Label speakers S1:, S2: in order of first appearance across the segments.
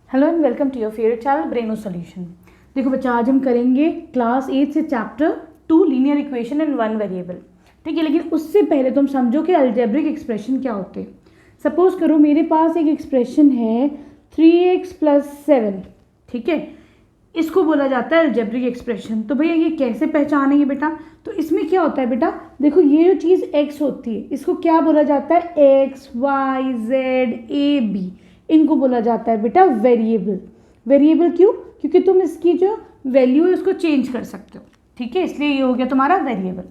S1: Hello and welcome to your favourite channel Breno solution. देखो बच्चा, आज हम करेंगे क्लास 8 से chapter 2 linear equation in one variable. ठीक है, लेकिन उससे पहले तुम समझो कि अलजेब्रिक एक्सप्रेशन क्या होते हैं। सपोज करो मेरे पास एक एक्सप्रेशन है 3x + 7। ठीक है, इसको बोला जाता है अलजेब्रिक एक्सप्रेशन। तो भैया ये कैसे पहचानेंगे बेटा? तो इसमें क्या होता है बेटा, देखो ये जो चीज़ x होती है इसको क्या बोला जाता है? x, y, z, a, b, इनको बोला जाता है बेटा वेरिएबल। वेरिएबल क्यों? क्योंकि तुम इसकी जो वैल्यू है उसको चेंज कर सकते हो। ठीक है, इसलिए ये हो गया तुम्हारा वेरिएबल।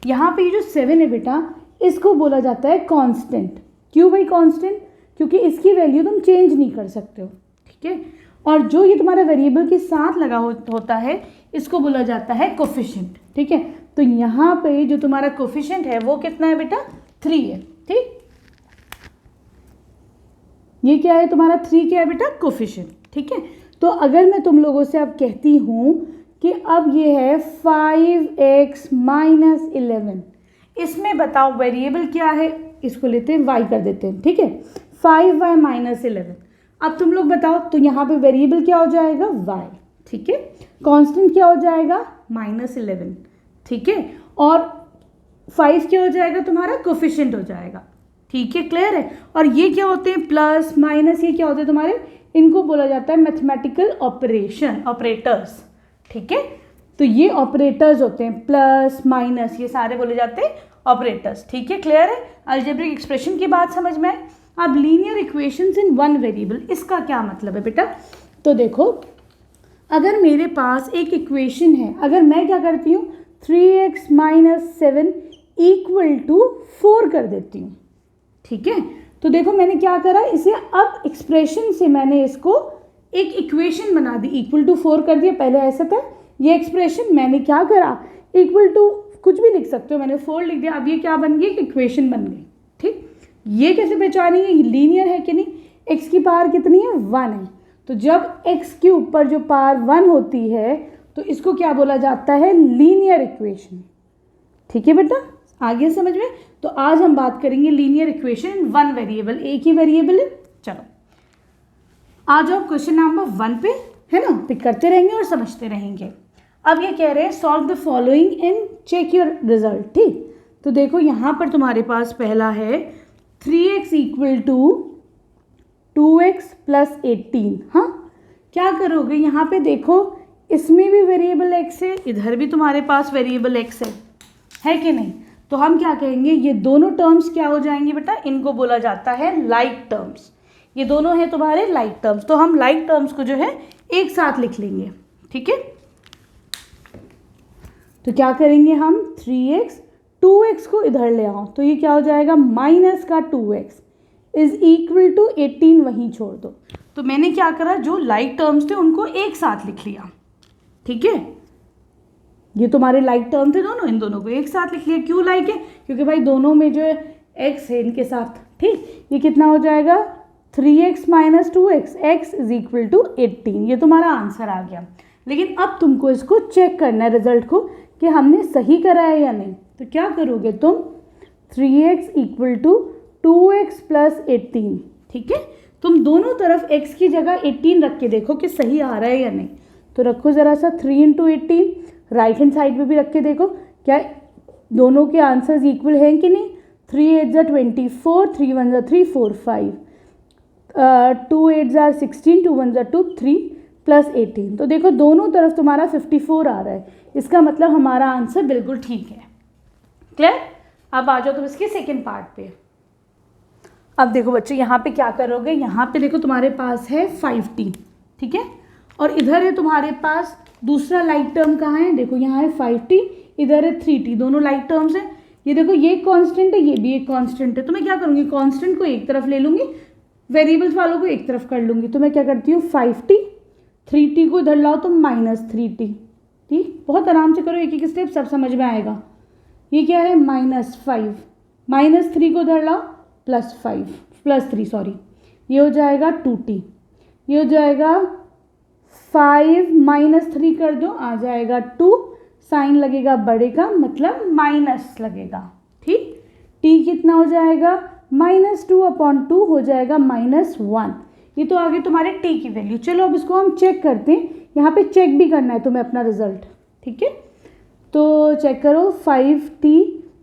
S1: यहाँ पे ये जो 7 है बेटा, इसको बोला जाता है कांस्टेंट। क्यों भाई कांस्टेंट? क्योंकि इसकी वैल्यू तुम चेंज नहीं कर सकते हो। ठीक है, और जो ये तुम्हारा वेरिएबल के साथ लगा होता है इसको बोला जाता है कोफिशिएंट। ठीक है, तो यहाँ पे जो तुम्हारा कोफिशिएंट है वो कितना है बेटा? 3 है। ठीक, ये क्या है तुम्हारा? 3 क्या है बेटा? कोफिशिएंट। ठीक है, तो अगर मैं तुम लोगों से अब कहती हूँ कि अब ये है 5x - 11, इसमें बताओ वेरिएबल क्या है? इसको लेते हैं y कर देते हैं। ठीक है, 5y - 11। अब तुम लोग बताओ, तो यहाँ पे वेरिएबल क्या हो जाएगा? y। ठीक है, कांस्टेंट क्या हो जाएगा? -11। ठीक है, और 5 क्या हो जाएगा तुम्हारा? कोफिशिएंट हो जाएगा। ठीक है, क्लियर है? और ये क्या होते हैं? प्लस माइनस, ये क्या होते हैं तुम्हारे? इनको बोला जाता है मैथमेटिकल ऑपरेशन, ऑपरेटर्स। ठीक है, तो ये ऑपरेटर्स होते हैं, प्लस माइनस, ये सारे बोले जाते हैं ऑपरेटर्स। ठीक है, क्लियर है? अलजेब्रिक एक्सप्रेशन की बात समझ में आए। अब लीनियर इक्वेशंस इन वन वेरिएबल, इसका क्या मतलब है बेटा? तो देखो, अगर मेरे पास एक इक्वेशन है, अगर मैं क्या करती हूँ 3x - 7 = 4 कर देती हूँ। ठीक है, तो देखो मैंने क्या करा, इसे अब एक्सप्रेशन से मैंने इसको एक इक्वेशन बना दी, =4 कर दिया। पहले ऐसा था ये एक्सप्रेशन, मैंने क्या करा, कुछ भी लिख सकते हो, मैंने 4 लिख दिया। अब ये क्या बन गई? एक इक्वेशन बन गई। ठीक, ये कैसे पहचानेंगे लीनियर है कि नहीं? x की पावर कितनी है? 1 है। तो जब x के ऊपर जो पावर 1 होती है तो इसको क्या बोला जाता है? Linear equation. ठीक है बेटा, आगे समझ में? तो आज हम बात करेंगे linear equation in one variable, एक ही वेरिएबल है। चलो आ जाओ क्वेश्चन नंबर 1 पे, है ना? पिक करते रहेंगे और समझते रहेंगे। अब ये कह रहे हैं solve the following and check your result. ठीक, तो देखो यहाँ पर तुम्हारे पास पहला है 3x = 2x + 18। हाँ, क्या करोगे? यहाँ पे देखो, इसमें भी वेरिएबल x है, इधर भी तुम्हारे पास वेरिएबल x है कि नहीं? तो हम क्या कहेंगे, ये दोनों टर्म्स क्या हो जाएंगे बेटा? इनको बोला जाता है लाइक टर्म्स। ये दोनों हैं तुम्हारे लाइक टर्म्स, तो हम लाइक टर्म्स को जो है एक साथ लिख लेंगे। ठीक है, तो क्या करेंगे हम 3x, 2x को इधर ले आओ, तो ये क्या हो जाएगा? -2x = 18, वहीं छोड़ दो। तो मैंने क्या करा, जो लाइक टर्म्स थे उनको एक साथ लिख लिया। ठीक है, ये तुम्हारे लाइक टर्म थे दोनों, इन दोनों को एक साथ लिख लिया। क्यों लाइक है? क्योंकि भाई दोनों में जो है x है इनके साथ। ठीक, ये कितना हो जाएगा? 3x - 2x, x = 18। ये तुम्हारा आंसर आ गया। लेकिन अब तुमको इसको चेक करना है रिजल्ट को कि हमने सही करा है या नहीं। तो क्या करोगे तुम? 3x = 2x + 18। ठीक है, तुम दोनों तरफ x की जगह 18 रख के देखो कि सही आ रहा है या नहीं। तो रखो ज़रा सा 3 × 18, राइट हैंड साइड पे भी रख के देखो क्या दोनों के आंसर्स इक्वल हैं कि नहीं। 3 8 = 24, 3 1 = 3, 4 5, 2 8 = 16, 2 1 = 2, 3 + 18। तो देखो दोनों तरफ तुम्हारा 54 आ रहा है, इसका मतलब हमारा आंसर बिल्कुल ठीक है। क्लियर? अब आ जाओ तुम इसके सेकेंड पार्ट पे। अब देखो बच्चे, यहाँ पे क्या करोगे, यहाँ पे देखो तुम्हारे पास है 5t। ठीक है, और इधर है तुम्हारे पास दूसरा लाइक टर्म कहाँ है? देखो यहाँ है 5t, इधर है 3t, दोनों लाइक टर्म्स हैं। ये देखो ये कांस्टेंट है, ये भी एक कांस्टेंट है। तो मैं क्या करूँगी, कांस्टेंट को एक तरफ ले लूँगी, वेरिएबल्स वालों को एक तरफ कर लूँगी। तो मैं क्या करती हूँ 5t, 3t को इधर लाओ तो -3t। ठीक, बहुत आराम से करो, एक एक स्टेप, सब समझ में आएगा। ये क्या है? -5, -3 को इधर लाओ, +3 सॉरी, ये हो जाएगा 2t। ये हो जाएगा 5 - 3 कर दो, आ जाएगा 2, साइन लगेगा बड़े का, मतलब माइनस लगेगा। ठीक, t कितना हो जाएगा? -2/2 हो जाएगा -1। ये तो आ गई तुम्हारे टी की वैल्यू। चलो अब इसको हम चेक करते हैं, यहाँ पे चेक भी करना है तुम्हें अपना रिजल्ट, ठीक है। तो चेक करो 5t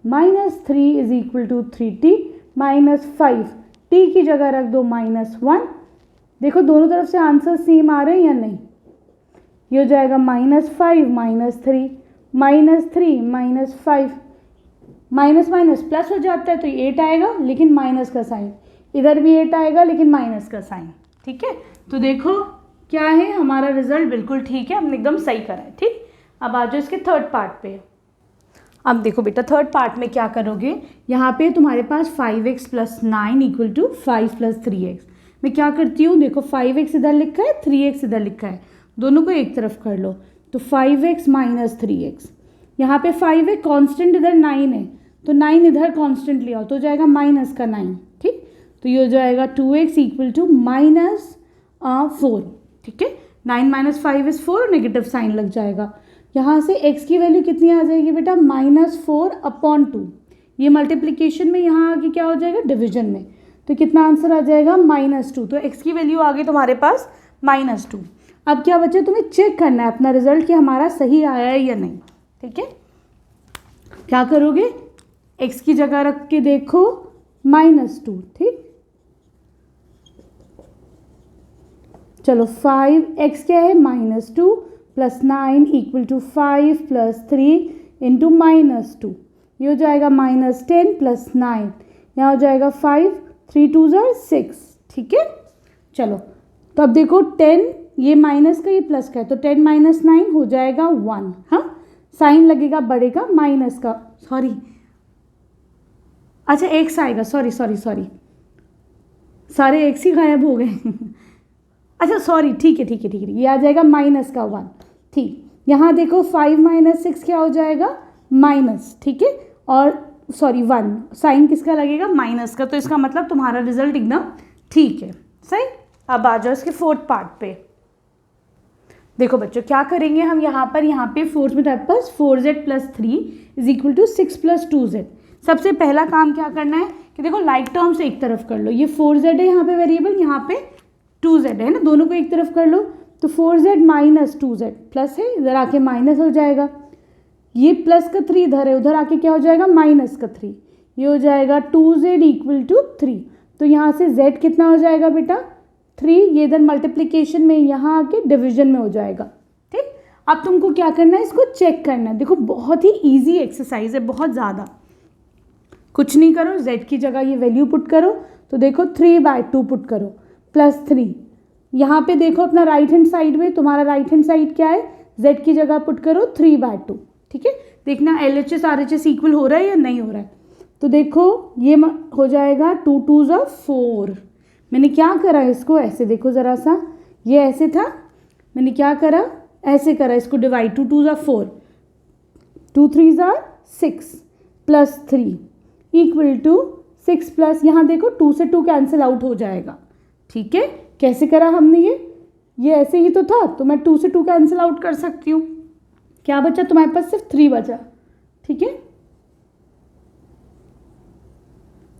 S1: minus 3 is equal to 3t minus 5, t की जगह रख दो -1। देखो दोनों तरफ से आंसर सेम आ रहे हैं या नहीं। ये हो जाएगा -5 minus 3 minus 5, minus minus plus हो जाता है तो ये 8 आएगा लेकिन माइनस का साइन, इधर भी 8 आएगा लेकिन माइनस का साइन, ठीक है। तो देखो क्या है, हमारा रिजल्ट बिल्कुल ठीक है, हमने एकदम सही करा है, ठीक। अब आ जाओ इसके थर्ड पार्ट पे। अब देखो बेटा थर्ड पार्ट में क्या करोगे, यहाँ पे तुम्हारे पास 5x + 9 इक्वल टू 5 + 3x। मैं क्या करती हूँ, देखो 5x इधर लिखा है, 3x इधर लिखा है, दोनों को एक तरफ कर लो। तो 5x माइनस 3x, यहाँ पे 5 है कांस्टेंट, इधर 9 है तो 9 इधर कांस्टेंट ले आओ तो हो जाएगा माइनस का 9, ठीक। तो ये हो जाएगा 2x इक्वल टू -4, ठीक है। 9 - 5 = 4, नेगेटिव साइन लग जाएगा। यहाँ से x की वैल्यू कितनी आ जाएगी बेटा, -4/2। ये मल्टीप्लिकेशन में, यहाँ आगे क्या हो जाएगा, डिवीजन में। तो कितना आंसर आ जाएगा, -2। तो x की वैल्यू आ गई तुम्हारे पास -2। अब क्या बच्चे, तुम्हें चेक करना है अपना रिजल्ट कि हमारा सही आया है या नहीं, ठीक है। क्या करोगे, x की जगह रख के देखो -2, ठीक। चलो 5x क्या है, -2 + 9 इक्वल टू 5 + 3 इंटू -2। ये हो जाएगा -10 + 9, यहाँ हो जाएगा 5, 3 2 = 6, ठीक है। चलो तो अब देखो 10, ये माइनस का ये प्लस का है तो 10 - 9 हो जाएगा 1। हाँ, साइन लगेगा बड़े का, माइनस का, सॉरी, अच्छा एक्स आएगा, सॉरी सारे एक्स ही गायब हो गए अच्छा सॉरी, ठीक है, ये आ जाएगा माइनस का 1, ठीक। यहाँ देखो 5 - 6 क्या हो जाएगा, माइनस, ठीक है। और सॉरी 1, साइन किसका लगेगा, माइनस का। तो इसका मतलब तुम्हारा रिजल्ट एकदम ठीक है, सही। अब आ जाओ इसके फोर्थ पार्ट पे। देखो बच्चों क्या करेंगे हम, यहाँ पे फोर्थ में टाइप पास 4z + 3 is equal to 6 + 2z। सबसे पहला काम क्या करना है कि देखो लाइक टर्म से एक तरफ कर लो, ये 4z है यहाँ पे वेरिएबल, यहाँ पे 2z है ना, दोनों को एक तरफ कर लो। तो 4z - 2z प्लस है, इधर आके माइनस हो जाएगा। ये प्लस का 3 इधर है, उधर आके क्या हो जाएगा, माइनस का 3। ये हो जाएगा 2z = 3। तो यहाँ से z कितना हो जाएगा बेटा, 3। ये इधर मल्टीप्लिकेशन में, यहाँ आके डिवीजन में हो जाएगा, ठीक। अब तुमको क्या करना है, इसको चेक करना है। देखो बहुत ही ईजी एक्सरसाइज है, बहुत ज़्यादा कुछ नहीं करो, z की जगह ये वैल्यू पुट करो। तो देखो 3/2 पुट करो +3। यहाँ पे देखो अपना राइट हैंड साइड में, तुम्हारा राइट हैंड साइड क्या है, z की जगह पुट करो 3/2, ठीक है। देखना LHS RHS इक्वल हो रहा है या नहीं हो रहा है। तो देखो ये हो जाएगा 2 2 = 4। मैंने क्या करा इसको ऐसे, देखो ज़रा सा, ये ऐसे था, मैंने क्या करा, ऐसे करा इसको डिवाइड, 2 2 = 4, 2 3 = 6 + 3 इक्वल टू 6 प्लस, यहाँ देखो 2 से 2 कैंसिल आउट हो जाएगा, ठीक है। कैसे करा हमने ये ऐसे ही तो था, तो मैं 2 से 2 कैंसिल आउट कर सकती हूँ। क्या बचा तुम्हारे पास, सिर्फ 3 बचा, ठीक है।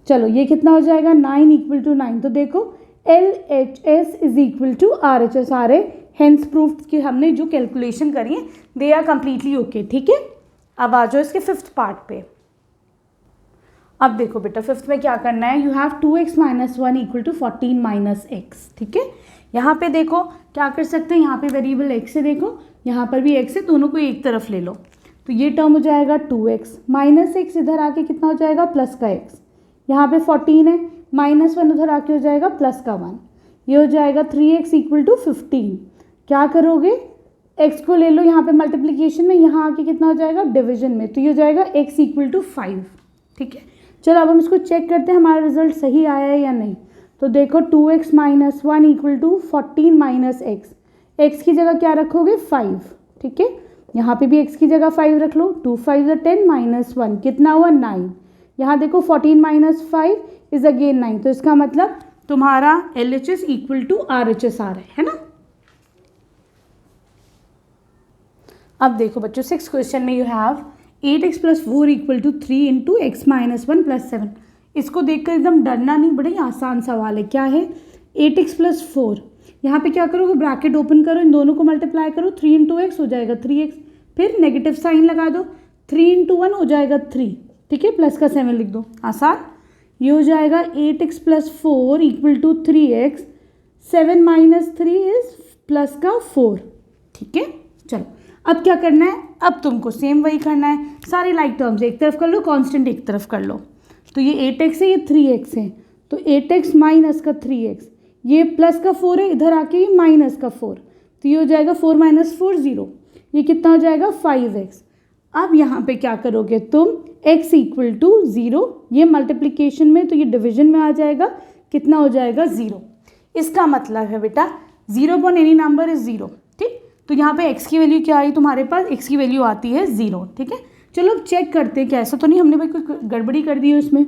S1: चलो ये कितना हो जाएगा, 9 = 9। तो देखो LHS = RHS आ रहे, हेंस प्रूफ कि हमने जो कैलकुलेशन करी है दे आर कम्प्लीटली ओके, ठीक है। अब आ जाओ इसके फिफ्थ पार्ट पे। अब देखो बेटा फिफ्थ में क्या करना है, यू हैव 2x - 1 = 14 - x, ठीक है। यहाँ पे देखो क्या कर सकते हैं, यहाँ पे वेरिएबल x है, देखो यहाँ पर भी x है, दोनों को एक तरफ ले लो। तो ये टर्म हो जाएगा 2x -x, इधर आके कितना हो जाएगा, प्लस का x। यहाँ पे 14 है, -1 उधर आके हो जाएगा प्लस का 1। ये हो जाएगा 3x = 15। क्या करोगे, x को ले लो यहाँ पे मल्टीप्लिकेशन में, यहाँ आके कितना हो जाएगा, डिवीजन में। तो ये हो जाएगा x = 5, ठीक है। चलो अब हम इसको चेक करते हैं हमारा रिजल्ट सही आया है या नहीं। तो देखो 2x - 1 = 14 - x, x की जगह क्या रखोगे, 5, ठीक है। यहाँ पे भी x की जगह 5 रख लो, 2 5 = 10 -1 कितना हुआ, 9। यहाँ देखो 14 - 5 इज अगेन 9। तो इसका मतलब तुम्हारा LHS = RHS आ रहा है ना। अब देखो बच्चों 6th क्वेश्चन में यू हैव 8x + 4 = 3 × x - 1 + 7। इसको देखकर एकदम डरना नहीं, बड़ा ही आसान सवाल है। क्या है, 8x प्लस 4, यहाँ पे क्या करोगे, ब्रैकेट ओपन करो, इन दोनों को मल्टीप्लाई करो, 3 इंटू एक्स हो जाएगा 3x, फिर नेगेटिव साइन लगा दो, 3 इंटू 1 हो जाएगा 3, ठीक है, प्लस का 7 लिख दो, आसान। ये हो जाएगा 8x plus 4 equal to 3x, 7 minus 3 is plus का 4, ठीक है। चलो अब क्या करना है, अब तुमको सेम वही करना है, सारे लाइक टर्म्स एक तरफ कर लो, कांस्टेंट एक तरफ कर लो। तो ये 8x है, ये 3x है, तो 8x माइनस का 3x, ये प्लस का 4 है, इधर आके ये माइनस का 4, तो ये हो जाएगा 4 माइनस 4 0, ये कितना हो जाएगा 5x। अब यहाँ पे क्या करोगे तुम, x इक्वल टू 0, ये मल्टीप्लिकेशन में, तो ये डिवीजन में आ जाएगा, कितना हो जाएगा 0। इसका मतलब है बेटा 0 अपॉन एनी नंबर इज 0, ठीक। तो यहाँ पे x की वैल्यू क्या आई तुम्हारे पास, x की वैल्यू आती है 0, ठीक है। चलो अब चेक करते हैं, क्या ऐसा तो नहीं हमने भाई कोई गड़बड़ी कर दी है उसमें,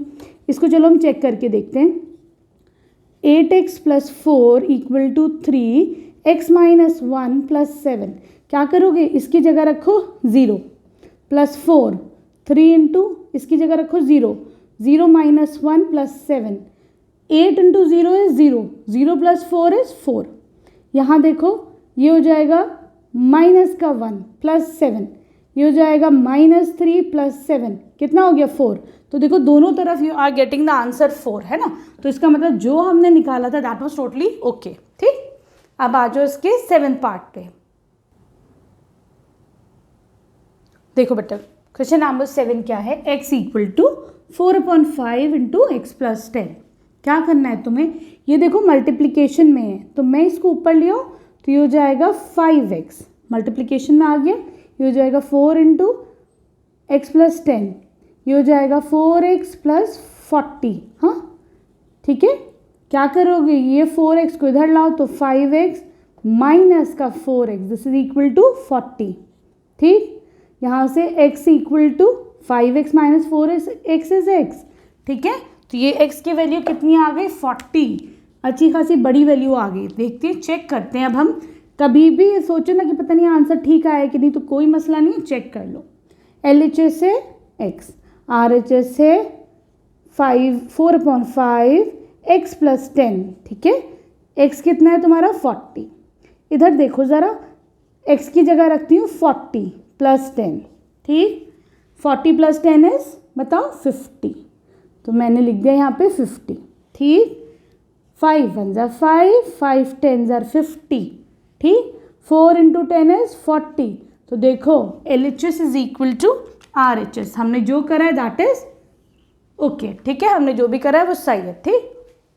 S1: इसको चलो हम चेक करके देखते हैं। 8x plus 4 equal to 3, x minus 1 plus 7, क्या करोगे, इसकी जगह रखो 0 प्लस 4, 3 इंटू इसकी जगह रखो 0, 0 minus 1 plus 7, 8 into 0 is 0, 0 plus 4 is 4, यहाँ देखो ये हो जाएगा माइनस का 1 प्लस 7, ये हो जाएगा माइनस 3 प्लस 7, कितना हो गया 4। तो देखो दोनों तरफ you are getting the answer 4, है ना। तो इसका मतलब जो हमने निकाला था दैट वाज टोटली ओके, ठीक। अब आ जाओ इसके 7th पार्ट पे। देखो बेटा क्वेश्चन नंबर 7 क्या है, x equal to 4/5 into X plus 10। क्या करना है तुम्हें, ये देखो मल्टीप्लिकेशन में है, तो मैं इसको ऊपर ले आओ, तो ये हो जाएगा 5x, मल्टीप्लिकेशन में आ गया, ये हो जाएगा 4 इंटू एक्स प्लस 10, ये हो जाएगा 4x प्लस 40, हाँ ठीक है। क्या करोगे, ये 4x को इधर लाओ, तो 5x माइनस का 4x, this is equal to 40, ठीक। यहाँ से x equal to 5x minus 4x is x, ठीक है। तो ये x की वैल्यू कितनी आ गई 40, अच्छी खासी बड़ी वैल्यू आ गई। देखते हैं, चेक करते हैं। अब हम कभी भी सोचो ना कि पता नहीं आंसर ठीक आया कि नहीं, तो कोई मसला नहीं, चेक कर लो। LHS है x, RHS है 4/5 x प्लस 10, ठीक है। x कितना है तुम्हारा 40, इधर देखो ज़रा, x की जगह रखती हूँ 40 प्लस 10, ठीक। 40 प्लस 10 इज बताओ 50, तो मैंने लिख दिया यहाँ पे 50, ठीक। 5 1 ज़ा 5, 5 10 ज़ा 50, ठीक। 4 इंटू 10 इज 40, तो देखो LHS is equal to RHS, हमने जो करा है दैट इज ओके, ठीक है, हमने जो भी करा है वो सही है, ठीक।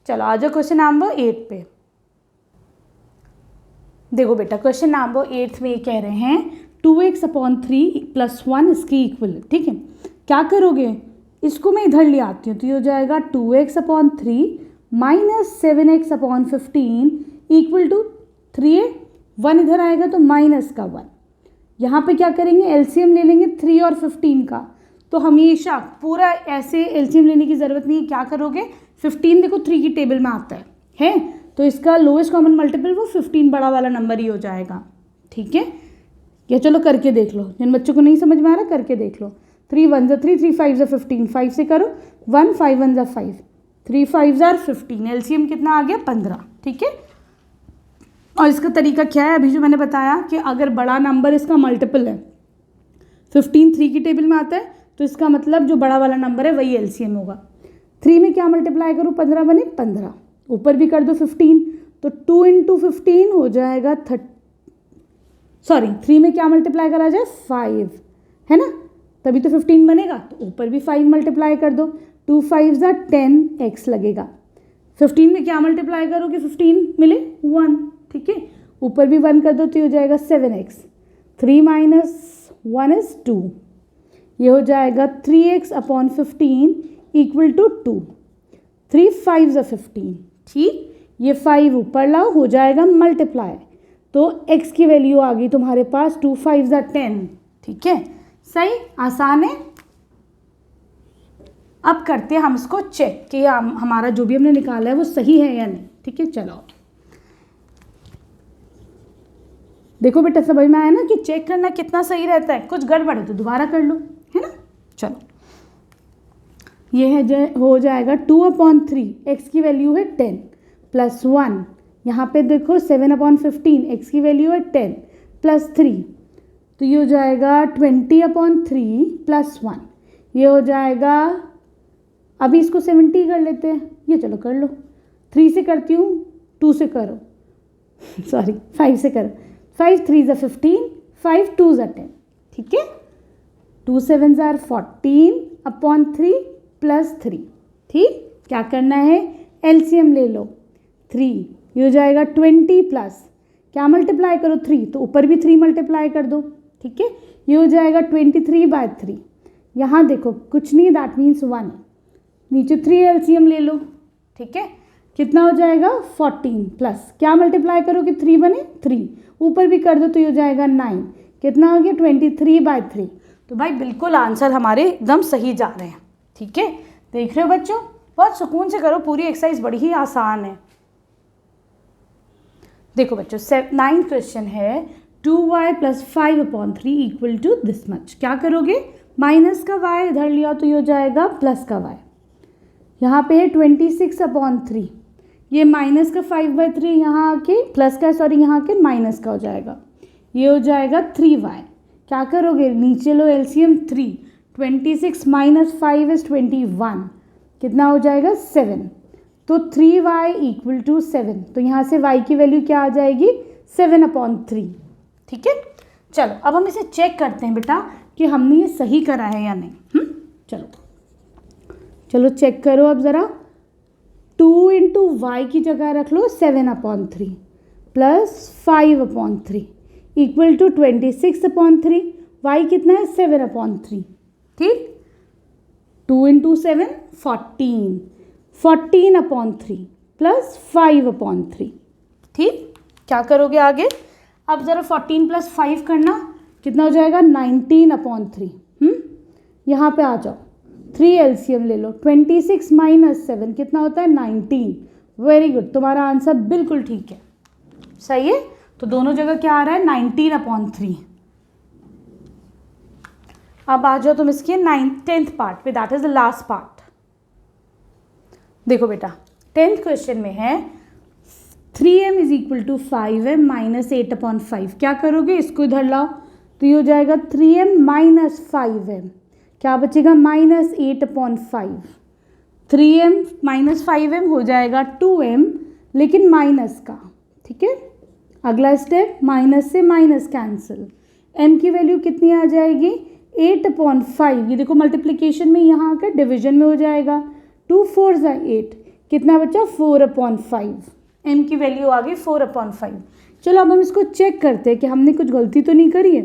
S1: चलो आ जाओ क्वेश्चन नंबर 8 पे। देखो बेटा क्वेश्चन नंबर 8 में ये कह रहे हैं 2x/3 प्लस 1 इसकी इक्वल, ठीक है। क्या करोगे, इसको मैं इधर ले आती हूँ, तो ये हो जाएगा 2x/3 minus 7x/15 equal to 3a, 1 इधर आएगा तो माइनस का 1। यहाँ पे क्या करेंगे, एलसीएम ले लेंगे 3 और 15 का, तो हमेशा पूरा ऐसे एलसीएम लेने की ज़रूरत नहीं है। क्या करोगे, 15 देखो 3 की टेबल में आता है, तो इसका लोएस्ट कॉमन मल्टीपल वो 15 बड़ा वाला नंबर ही हो जाएगा, ठीक है। या चलो करके देख लो, जिन बच्चों को नहीं समझ में आ रहा करके देख लो। 3 1 ज़ा 3, 3 5 ज़ा 15, 5 से करो 1, 5 1 ज़ा 5, 3 5 ज़ा 15, एलसीएम कितना आ गया 15, ठीक है। और इसका तरीका क्या है, अभी जो मैंने बताया कि अगर बड़ा नंबर इसका मल्टीपल है, 15 3 की टेबल में आता है, तो इसका मतलब जो बड़ा वाला नंबर है वही एलसीएम होगा। 3 में क्या मल्टीप्लाई करूँ, 15 बने 15, ऊपर भी कर दो 15, तो 2 इंटू 15 हो जाएगा 3 में क्या मल्टीप्लाई करा जाए 5, है ना, तभी तो 15 बनेगा, तो ऊपर भी 5 मल्टीप्लाई कर दो, 2 5 ज़ा 10x लगेगा। 15 में क्या मल्टीप्लाई करो कि 15 मिले 1, ठीक है, ऊपर भी 1 कर दो, तो ये हो जाएगा 7x, 3 माइनस 1 इज़ 2, ये हो जाएगा 3x/15 इक्वल टू 2, 3 5 ज़ा 15, ठीक। ये 5 ऊपर लाओ, हो जाएगा मल्टीप्लाई, तो x की वैल्यू आ गई तुम्हारे पास 2 5 ज़ा 10, ठीक है। सही, आसान है। अब करते हैं हम इसको चेक कि हमारा जो भी हमने निकाला है वो सही है या नहीं, ठीक है। चलो देखो बेटा समझ में आया ना कि चेक करना कितना सही रहता है, कुछ गड़बड़ है तो दोबारा कर लो, है ना। चलो ये है हो जाएगा 2/3, x की वैल्यू है 10, +1, यहाँ पे देखो 7/15, x की वैल्यू है 10 +3, तो ये हो जाएगा 20/3 +1, ये हो जाएगा, अभी इसको 70 कर लेते हैं, ये चलो कर लो, 3 से करती हूँ, 2 से करो सॉरी 5 से करो, 5 3 ज़ा 15, 5 2 ज़ा 10, ठीक है, 2 7 ज़ा 14/3 +3, ठीक, क्या करना है, एलसीएम ले लो, 3, ये हो जाएगा 20 प्लस, क्या मल्टीप्लाई करो 3, तो ऊपर भी 3 मल्टीप्लाई कर दो, ठीक है, ये हो जाएगा 23/3, यहाँ देखो कुछ नहीं, दैट मीन्स 1, नीचे 3 एलसीएम ले लो, ठीक है, कितना हो जाएगा 14 प्लस, क्या मल्टीप्लाई करो कि 3 बने 3, ऊपर भी कर दो तो ये हो जाएगा 9, कितना हो गया 23/3। तो भाई बिल्कुल आंसर हमारे एकदम सही जा रहे हैं, ठीक है, देख रहे हो बच्चों, बहुत सुकून से करो, पूरी एक्सरसाइज बड़ी ही आसान है। देखो बच्चों 9th क्वेश्चन है 2y + 5/3 = दिस मच, क्या करोगे, माइनस का y इधर लिया तो ये हो जाएगा प्लस का y, यहाँ पे है 26/3, ये माइनस का 5/3 यहाँ आके प्लस का, सॉरी यहाँ के माइनस का हो जाएगा, ये हो जाएगा 3y, क्या करोगे, नीचे लो एलसीएम 3, 26 - 5 = 21, कितना हो जाएगा 7, तो 3y = 7, तो यहाँ से y की वैल्यू क्या आ जाएगी 7/3, ठीक है। चलो अब हम इसे चेक करते हैं बेटा कि हमने ये सही करा है या नहीं। चलो चेक करो अब ज़रा, 2 × y की जगह रख लो 7/3 + 5/3 = 26/3, y कितना है 7/3, ठीक, 2 × 7 14, 14/3 + 5/3, ठीक, क्या करोगे आगे, अब ज़रा 14 + 5 करना, कितना हो जाएगा 19/3, यहाँ पे आ जाओ, 3 एलसीएम ले लो, 26 - 7 कितना होता है 19, वेरी गुड, तुम्हारा आंसर बिल्कुल ठीक है, सही है, तो दोनों जगह क्या आ रहा है 19/3। अब आ जाओ तुम इसके 10th पार्ट पे, that is the last part. देखो बेटा 10th क्वेश्चन में है 3m = 5m - 8/5, क्या करोगे, इसको इधर लाओ तो ये हो जाएगा 3m - 5m, क्या बचेगा -8/5, 3m - 5m हो जाएगा 2m, लेकिन माइनस का, ठीक है, अगला स्टेप माइनस से माइनस कैंसिल, m की वैल्यू कितनी आ जाएगी 8/5, ये देखो मल्टीप्लिकेशन में यहाँ आकर डिवीजन में हो जाएगा, 2 4 = 8, कितना बचा 4/5, m की वैल्यू आ गई 4/5। चलो अब हम इसको चेक करते हैं कि हमने कुछ गलती तो नहीं करी है,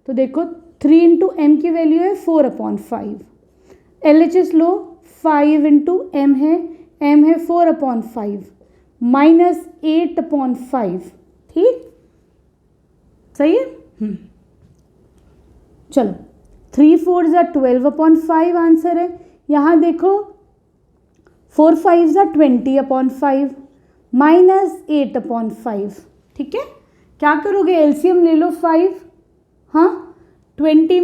S1: तो देखो 3 × m की वैल्यू है 4/5, LHS लो 5 × m है 4/5 -8/5, ठीक, सही है। चलो 3 4 = 12/5 आंसर है, यहाँ देखो 4 5 = 20/5 -8/5, ठीक है, क्या करोगे एलसीएम ले लो 5, हाँ 20 -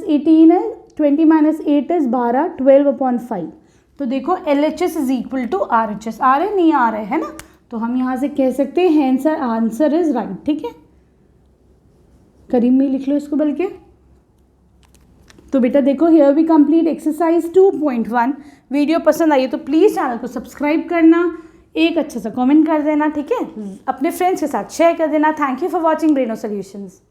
S1: 18 है, 20 - 8 is 12, 12/5, तो देखो LHS = RHS, आ रहे नहीं आ रहे है ना, तो हम यहाँ से कह सकते हैं आंसर इज राइट, ठीक है, करीब में लिख लो इसको बल्कि। तो बेटा देखो here we complete exercise 2.1, video पसंद आई तो प्लीज़ चैनल को सब्सक्राइब करना, एक अच्छा सा कमेंट कर देना, ठीक है, अपने फ्रेंड्स के साथ शेयर कर देना। Thank you for watching Breno solutions.